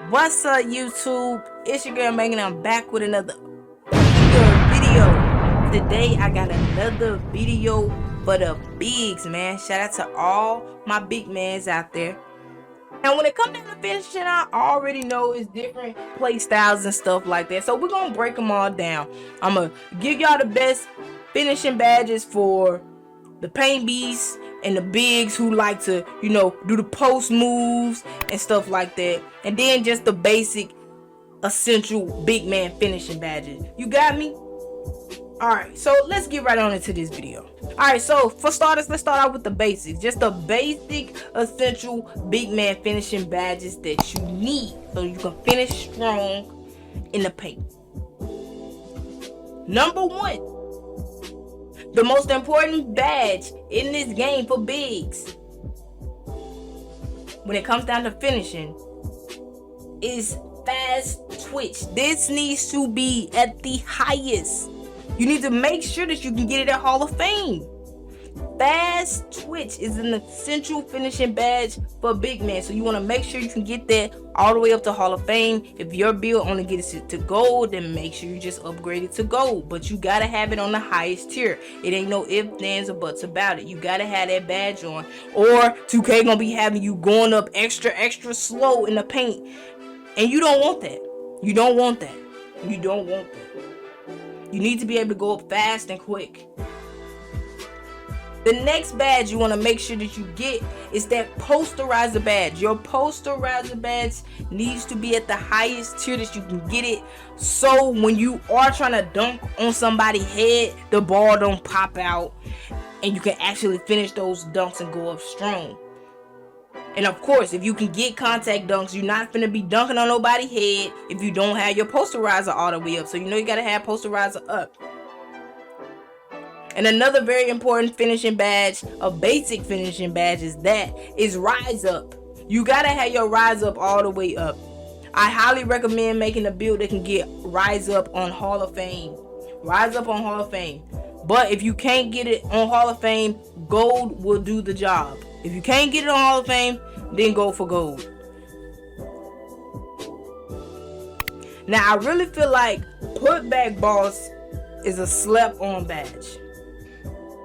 What's up, YouTube? It's your girl Megan. I'm back with another video. Today I got another video for the bigs, man. Shout out to all my big mans out there. And when it comes down to finishing, I already know it's different play styles and stuff like that. So we're gonna break them all down. I'm gonna give y'all the best finishing badges for the paint beasts and the bigs who like to, do the post moves and stuff like that. And then just the basic essential big man finishing badges. You got me? Alright, so let's get right on into this video. Alright, so for starters, let's start out with the basics. Just the basic essential big man finishing badges that you need so you can finish strong in the paint. Number one, the most important badge in this game for bigs when it comes down to finishing is fast twitch. This needs to be at the highest. You need to make sure that you can get it at Hall of Fame. Fast twitch is an essential finishing badge for big man, so you want to make sure you can get that all the way up to Hall of Fame. If your build only gets it to gold, then make sure you just upgrade it to gold, but you gotta have it on the highest tier. It ain't no ifs, ands, or buts about it. You gotta have that badge on, or 2K gonna be having you going up extra slow in the paint, and you don't want that. You don't want that. You don't want that. You need to be able to go up fast and quick. The next badge you want to make sure that you get is that posterizer badge. Your posterizer badge needs to be at the highest tier that you can get it, so when you are trying to dunk on somebody's head, the ball don't pop out and you can actually finish those dunks and go up strong. And of course, if you can get contact dunks, you're not finna be dunking on nobody's head if you don't have your posterizer all the way up. So you gotta have posterizer up. And another very important finishing badge, a basic finishing badge, is rise up. You gotta have your rise up all the way up. I highly recommend making a build that can get rise up on Hall of Fame. Rise up on Hall of Fame. But if you can't get it on Hall of Fame, gold will do the job. If you can't get it on Hall of Fame, then go for gold. Now I really feel like putback boss is a slept on badge.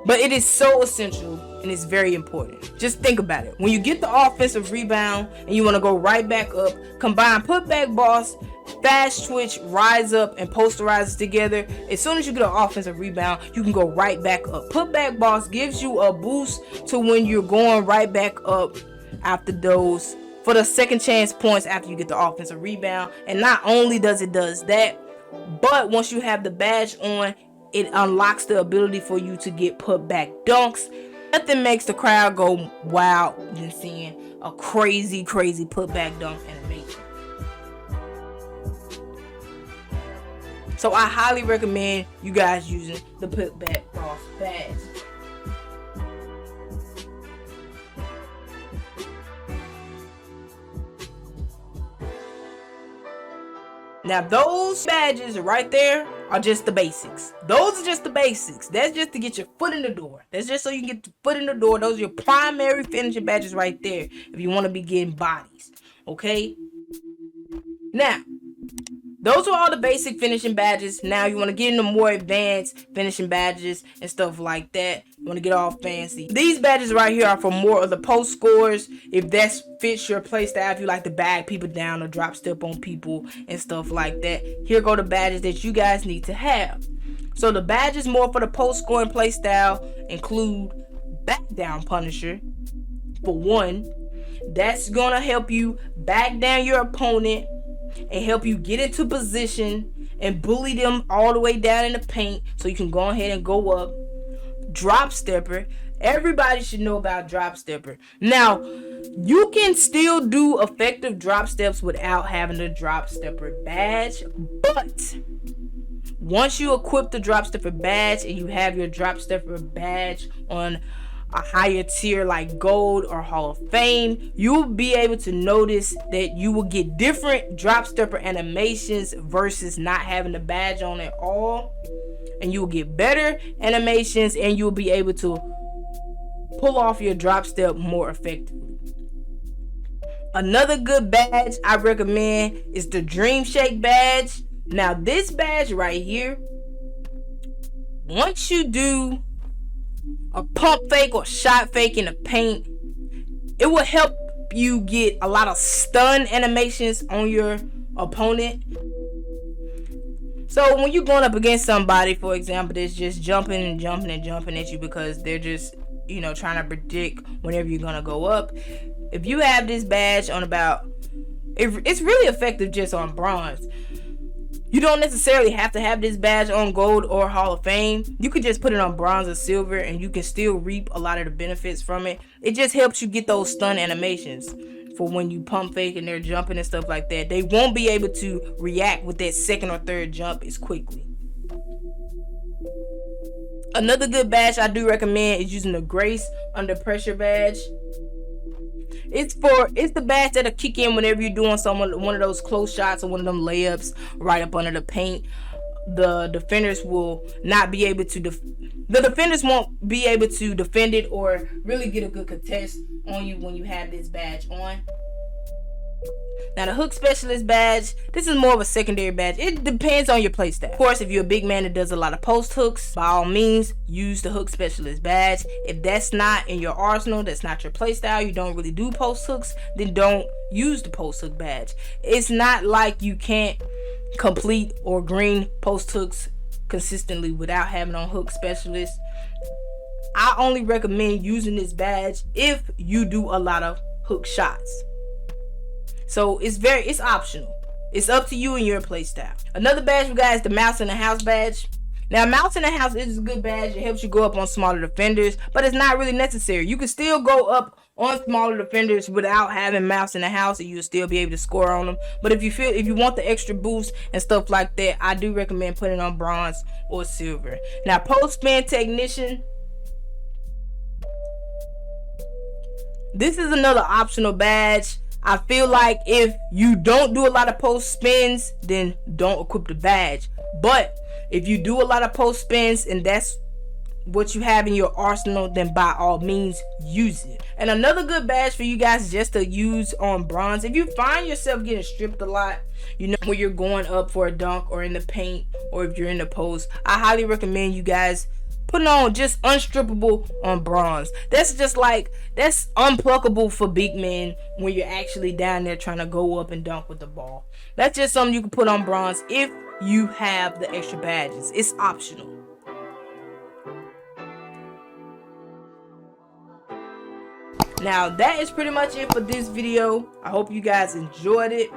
But it is so essential and it's very important. Just think about it. When you get the offensive rebound and you want to go right back up, combine putback boss, fast twitch, rise up, and posterize together. As soon as you get an offensive rebound, you can go right back up. Putback boss gives you a boost to when you're going right back up after those, for the second chance points after you get the offensive rebound. And not only does it that, but once you have the badge on, it unlocks the ability for you to get put back dunks. Nothing makes the crowd go wild than seeing a crazy putback dunk animation. So I highly recommend you guys using the putback boss badge. Now those badges right there are just the basics. Those are just the basics. That's just to get your foot in the door. That's just so you can get your foot in the door. Those are your primary finishing badges right there if you want to be getting bodies. Okay? Now, those are all the basic finishing badges. Now you want to get into more advanced finishing badges and stuff like that. You want to get all fancy. These badges right here are for more of the post scores. If that fits your playstyle, if you like to bag people down or drop step on people and stuff like that, here go the badges that you guys need to have. So the badges more for the post scoring playstyle include backdown punisher. For one, that's gonna help you back down your opponent and help you get into position and bully them all the way down in the paint so you can go ahead and go up. Drop stepper. Everybody should know about drop stepper. Now, you can still do effective drop steps without having the drop stepper badge, but once you equip the drop stepper badge and you have your drop stepper badge on a higher tier like gold or Hall of Fame, you'll be able to notice that you will get different drop stepper animations versus not having the badge on at all, and you will get better animations and you'll be able to pull off your drop step more effectively. Another good badge I recommend is the Dream Shake badge. Now this badge right here, once you do a pump fake or shot fake in the paint, it will help you get a lot of stun animations on your opponent. So when you're going up against somebody, for example, that's just jumping and jumping and jumping at you because they're just, you know, trying to predict whenever you're gonna go up. If you have this badge on it's really effective just on bronze. You don't necessarily have to have this badge on gold or Hall of Fame. You could just put it on bronze or silver and you can still reap a lot of the benefits from it. It just helps you get those stun animations for when you pump fake and they're jumping and stuff like that. They won't be able to react with that second or third jump as quickly. Another good badge I do recommend is using the Grace Under Pressure badge. It's the badge that'll kick in whenever you're doing one of those close shots or one of them layups right up under the paint. The defenders will not be able to the defenders won't be able to defend it or really get a good contest on you when you have this badge on. Now the Hook Specialist badge, this is more of a secondary badge. It depends on your playstyle. Of course, if you're a big man that does a lot of post hooks, by all means, use the Hook Specialist badge. If that's not in your arsenal, that's not your playstyle, you don't really do post hooks, then don't use the post hook badge. It's not like you can't complete or green post hooks consistently without having on Hook Specialist. I only recommend using this badge if you do a lot of hook shots. So it's optional. It's up to you and your playstyle. Another badge we got is the Mouse in the House badge. Now, Mouse in the House is a good badge. It helps you go up on smaller defenders, but it's not really necessary. You can still go up on smaller defenders without having Mouse in the House, and you'll still be able to score on them. But if you want the extra boost and stuff like that, I do recommend putting on bronze or silver. Now, Post Spin Technician. This is another optional badge. I feel like if you don't do a lot of post spins, then don't equip the badge. But if you do a lot of post spins and that's what you have in your arsenal, then by all means use it. And another good badge for you guys just to use on bronze, if you find yourself getting stripped a lot, you know, when you're going up for a dunk or in the paint or if you're in the post, I highly recommend you guys putting on just unstrippable on bronze. That's unpluckable for big men when you're actually down there trying to go up and dunk with the ball. That's just something you can put on bronze if you have the extra badges. It's optional. Now that is pretty much it for this video. I hope you guys enjoyed it.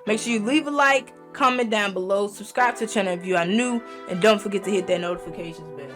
Make sure you leave a like, comment down below, subscribe to the channel if you are new, and don't forget to hit that notifications bell.